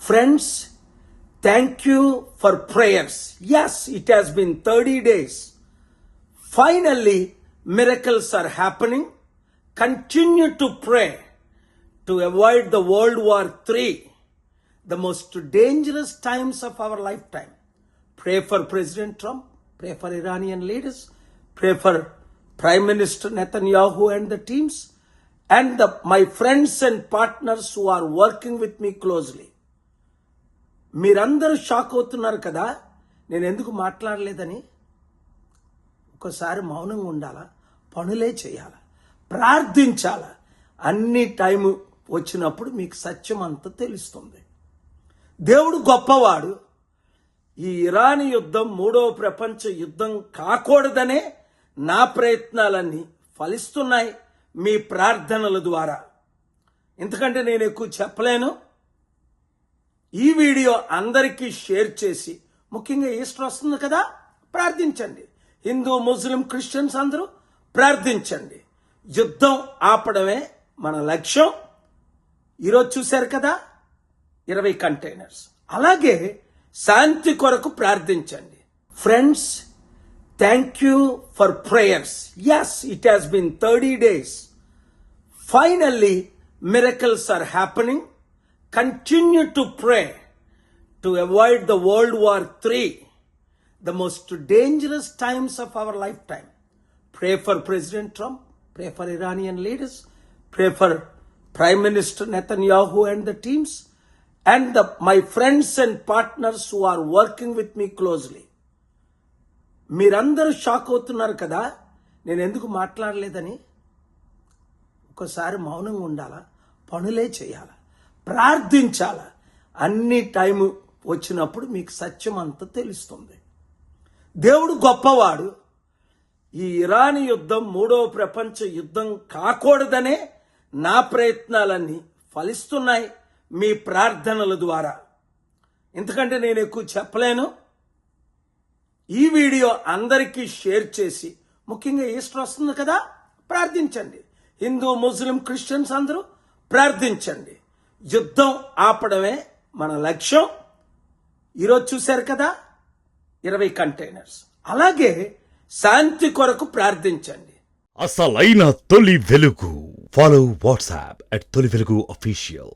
Friends, thank you for prayers. Yes, it has been 30 days. Finally, miracles are happening. Continue to pray to avoid the World War III, the most dangerous times of our lifetime. Pray for President Trump, pray for Iranian leaders, pray for Prime Minister Netanyahu and the teams, and my friends and partners who are working with me closely. మీరందరూ shock అవుతున్నారు కదా, నేను ఎందుకు మాట్లాడలేదని. ఒకసారి మౌనంగా ఉండాలా, పనులే చేయాలా, ప్రార్థించాలా. అన్ని టైము వచ్చినప్పుడు మీకు సత్యం అంతా తెలుస్తుంది. దేవుడు గొప్పవాడు. ఈ ఇరాన్ యుద్ధం మూడవ ప్రపంచ యుద్ధం కాకూడదనే నా ప్రయత్నాలన్నీ ఫలిస్తున్నాయి మీ ప్రార్థనల ద్వారా. ఎందుకంటే నేను ఎక్కువ చెప్పలేను. ఈ వీడియో అందరికీ షేర్ చేసి, ముఖ్యంగా ఈస్టర్ వస్తుంది కదా, ప్రార్థించండి. హిందూ, ముస్లిం, క్రిస్టియన్స్ అందరూ ప్రార్థించండి. యుద్ధం ఆపడమే మన లక్ష్యం. ఈరోజు చూశారు కదా 20 కంటైనర్స్. అలాగే శాంతి కొరకు ప్రార్థించండి. Friends, thank you for prayers. Yes, it has been 30 days. Finally, miracles are happening. Continue to pray to avoid the World War III, the most dangerous times of our lifetime. Pray for President Trump, pray for Iranian leaders, pray for Prime Minister Netanyahu and the teams, and my friends and partners who are working with me closely. మీరందరూ shock అవుతున్నారు కదా, నేను ఎందుకు మాట్లాడలేదని. ఒకసారి మౌనంగా ఉండాలా, పనులే చేయాలా, ప్రార్థించాలా. అన్ని టైము వచ్చినప్పుడు మీకు సత్యం అంతా తెలుస్తుంది. దేవుడు గొప్పవాడు. ఈ ఇరాన్ యుద్ధం మూడవ ప్రపంచ యుద్ధం కాకూడదనే నా ప్రయత్నాలన్నీ ఫలిస్తున్నాయి మీ ప్రార్థనల ద్వారా. ఎందుకంటే నేను ఎక్కువ చెప్పలేను. ఈ వీడియో అందరికీ షేర్ చేసి, ముఖ్యంగా ఈస్టర్ వస్తుంది కదా, ప్రార్థించండి. హిందూ, ముస్లిం, క్రిస్టియన్స్ అందరూ ప్రార్థించండి. యుద్ధం ఆపడమే మన లక్ష్యం. ఈరోజు చూశారు కదా 20 కంటైనర్స్. అలాగే శాంతి కొరకు ప్రార్థించండి. అసలైన తొలి వెలుగు. ఫాలో వాట్సాప్ @తొలి వెలుగు అఫీషియల్.